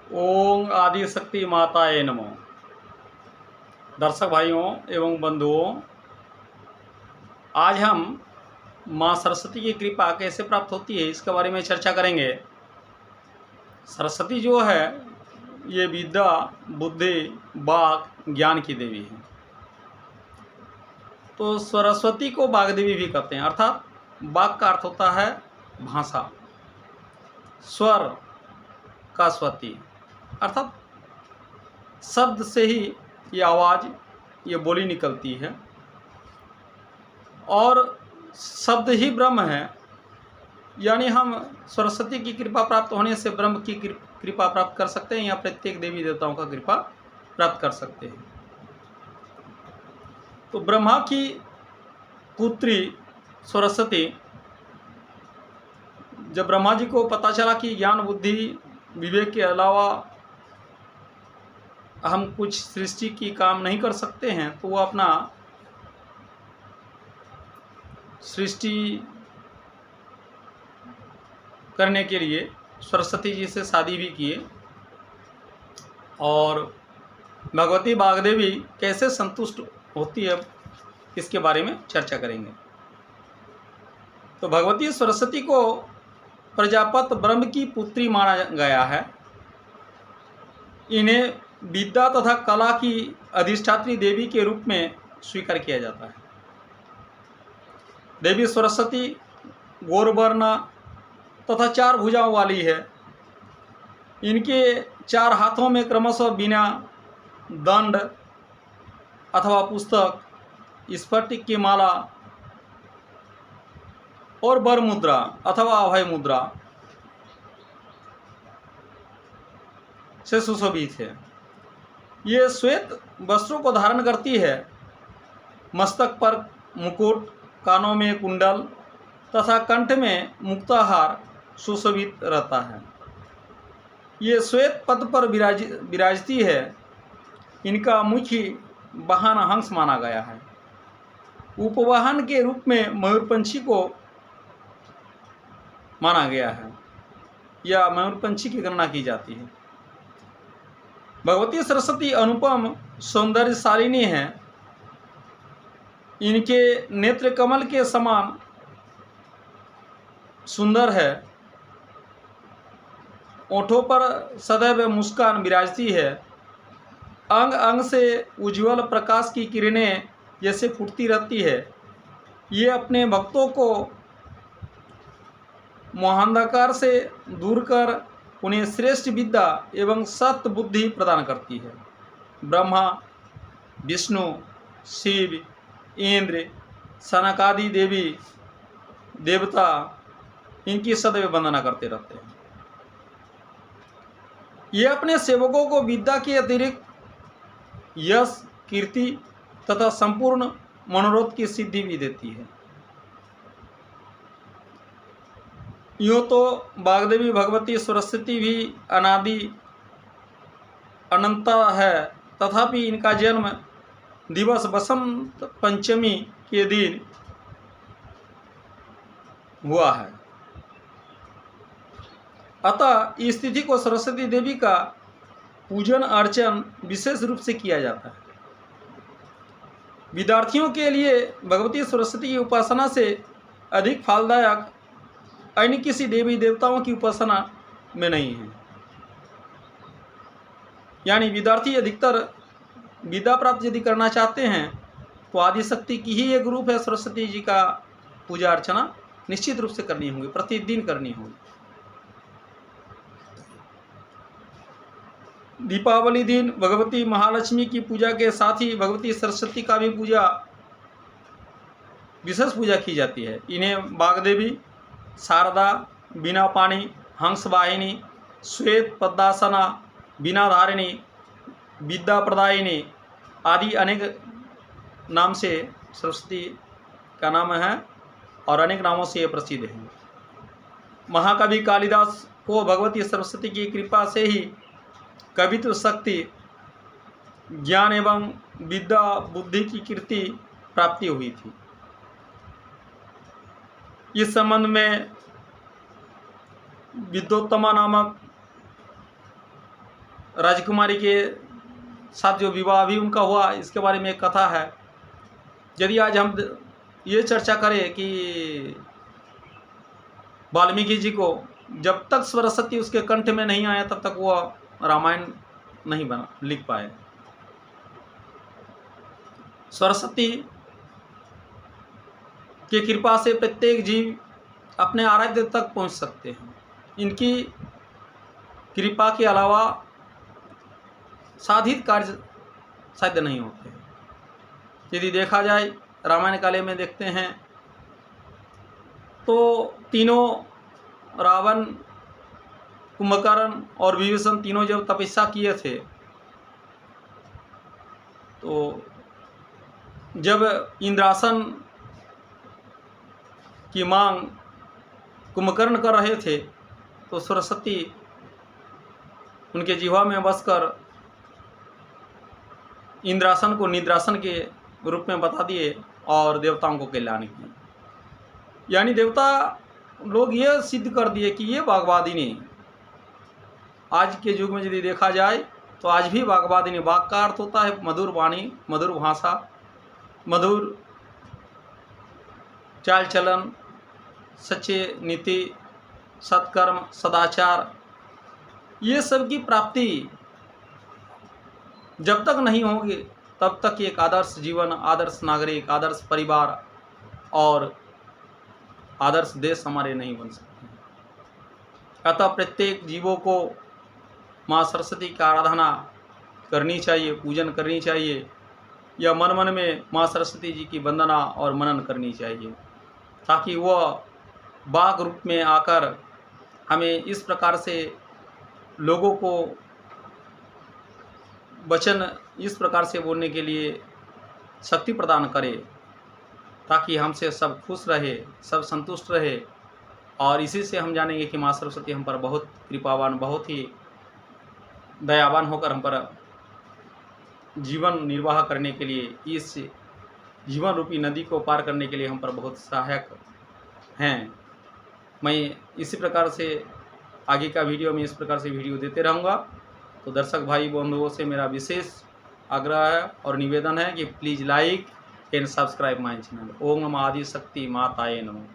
ओम आदि शक्ति माताए नमो। दर्शक भाइयों एवं बंधुओं, आज हम माँ सरस्वती की कृपा कैसे प्राप्त होती है इसके बारे में चर्चा करेंगे। सरस्वती जो है ये विद्या, बुद्धि, वाक, ज्ञान की देवी है। तो सरस्वती को वाग्देवी भी कहते हैं, अर्थात वाक का अर्थ होता है भाषा, स्वर का स्वती अर्थात शब्द से ही ये आवाज़, ये बोली निकलती है और शब्द ही ब्रह्म है। यानी हम सरस्वती की कृपा प्राप्त होने से ब्रह्म की कृपा प्राप्त कर सकते हैं या प्रत्येक देवी देवताओं का कृपा प्राप्त कर सकते हैं। तो ब्रह्मा की पुत्री सरस्वती, जब ब्रह्मा जी को पता चला कि ज्ञान, बुद्धि, विवेक के अलावा हम कुछ सृष्टि की काम नहीं कर सकते हैं, तो वो अपना सृष्टि करने के लिए सरस्वती जी से शादी भी किए और भगवती वाग्देवी कैसे संतुष्ट होती है इसके बारे में चर्चा करेंगे। तो भगवती सरस्वती को प्रजापत ब्रह्म की पुत्री माना गया है। इन्हें विद्या तथा कला की अधिष्ठात्री देवी के रूप में स्वीकार किया जाता है। देवी सरस्वती गौरवर्ण तथा 4 भुजाओं वाली है। इनके 4 हाथों में क्रमशः वीणा, दंड अथवा पुस्तक, स्फटिक की माला और वर मुद्रा अथवा अभय मुद्रा से सुशोभित है। ये श्वेत वस्त्रों को धारण करती है। मस्तक पर मुकुट, कानों में कुंडल तथा कंठ में मुक्ताहार सुशोभित रहता है। ये श्वेत पद पर विराजती है। इनका मुख्य वाहन हंस माना गया है। उपवाहन के रूप में मयूरपंछी को माना गया है या मयूरपंछी की गणना की जाती है। भगवती सरस्वती अनुपम सौंदर्यशालिनी है। इनके नेत्र कमल के समान सुंदर है। ओठों पर सदैव मुस्कान विराजती है। अंग अंग से उज्ज्वल प्रकाश की किरणें जैसे फूटती रहती है। ये अपने भक्तों को मोहांधकार से दूर कर उन्हें श्रेष्ठ विद्या एवं सत्य बुद्धि प्रदान करती है। ब्रह्मा, विष्णु, शिव, इंद्र, सनकादि देवी देवता इनकी सदैव वंदना करते रहते हैं। ये अपने सेवकों को विद्या के अतिरिक्त यश, कीर्ति तथा संपूर्ण मनोरथ की सिद्धि भी देती है। यूँ तो वाग्देवी भगवती सरस्वती भी अनादि अनंता है, तथापि इनका जन्म दिवस बसंत पंचमी के दिन हुआ है। अतः इस तिथि को सरस्वती देवी का पूजन अर्चन विशेष रूप से किया जाता है। विद्यार्थियों के लिए भगवती सरस्वती की उपासना से अधिक फलदायक अन्य किसी देवी देवताओं की उपासना में नहीं है। यानी विद्यार्थी अधिकतर विद्या प्राप्त यदि करना चाहते हैं तो आदिशक्ति की ही एक रूप है सरस्वती जी का पूजा अर्चना निश्चित रूप से करनी होगी, प्रतिदिन करनी होगी। दीपावली दिन भगवती महालक्ष्मी की पूजा के साथ ही भगवती सरस्वती का भी विशेष पूजा की जाती है। इन्हें वाग्देवी, शारदा, बीना पाणी, हंस वाहिनी, श्वेत पद्मासना, बीना धारिणी, विद्या प्रदायिनी आदि अनेक नाम से सरस्वती का नाम है और अनेक नामों से ये प्रसिद्ध है। महाकवि कालिदास को भगवती सरस्वती की कृपा से ही कवित्व शक्ति, ज्ञान एवं विद्या, बुद्धि की कीर्ति प्राप्ति हुई थी। इस संबंध में विद्योत्तमा नामक राजकुमारी के साथ जो विवाह भी उनका हुआ, इसके बारे में एक कथा है। यदि आज हम ये चर्चा करें कि वाल्मीकि जी को जब तक सरस्वती उसके कंठ में नहीं आया तब तक वो रामायण नहीं बना लिख पाए। सरस्वती की कृपा से प्रत्येक जीव अपने आराध्य तक पहुंच सकते हैं। इनकी कृपा के अलावा साधित कार्य साध्य नहीं होते। यदि देखा जाए रामायण काल में देखते हैं तो तीनों रावण, कुंभकर्ण और विभीषण तीनों जब तपस्या किए थे तो जब इंद्रासन की मांग कुंभकर्ण कर रहे थे तो सरस्वती उनके जिह्वा में बसकर इंद्रासन को निद्रासन के रूप में बता दिए और देवताओं को कल्याण किए। यानी देवता लोग ये सिद्ध कर दिए कि ये वाग्वादिनी, आज के युग में यदि देखा जाए तो आज भी वाग्वादिनी, वाग का अर्थ होता है मधुर वाणी, मधुर भाषा, मधुर चाल चलन, सच्चे नीति, सत्कर्म, सदाचार, ये सब की प्राप्ति जब तक नहीं होगी तब तक एक आदर्श जीवन, आदर्श नागरिक, आदर्श परिवार और आदर्श देश हमारे नहीं बन सकते। अतः प्रत्येक जीवों को माँ सरस्वती की आराधना करनी चाहिए, पूजन करनी चाहिए, या मन मन में माँ सरस्वती जी की वंदना और मनन करनी चाहिए, ताकि वह वाग रूप में आकर हमें इस प्रकार से लोगों को वचन इस प्रकार से बोलने के लिए शक्ति प्रदान करे, ताकि हमसे सब खुश रहे, सब संतुष्ट रहे। और इसी से हम जानेंगे कि माँ सरस्वती हम पर बहुत कृपावान, बहुत ही दयावान होकर हम पर जीवन निर्वाह करने के लिए, इस जीवन रूपी नदी को पार करने के लिए हम पर बहुत सहायक हैं। मैं इसी प्रकार से आगे का वीडियो में इस प्रकार से वीडियो देते रहूँगा। तो दर्शक भाई बंधुओं से मेरा विशेष आग्रह है और निवेदन है कि please like and subscribe my channel. ओम नमः आदि शक्ति माताये नमः।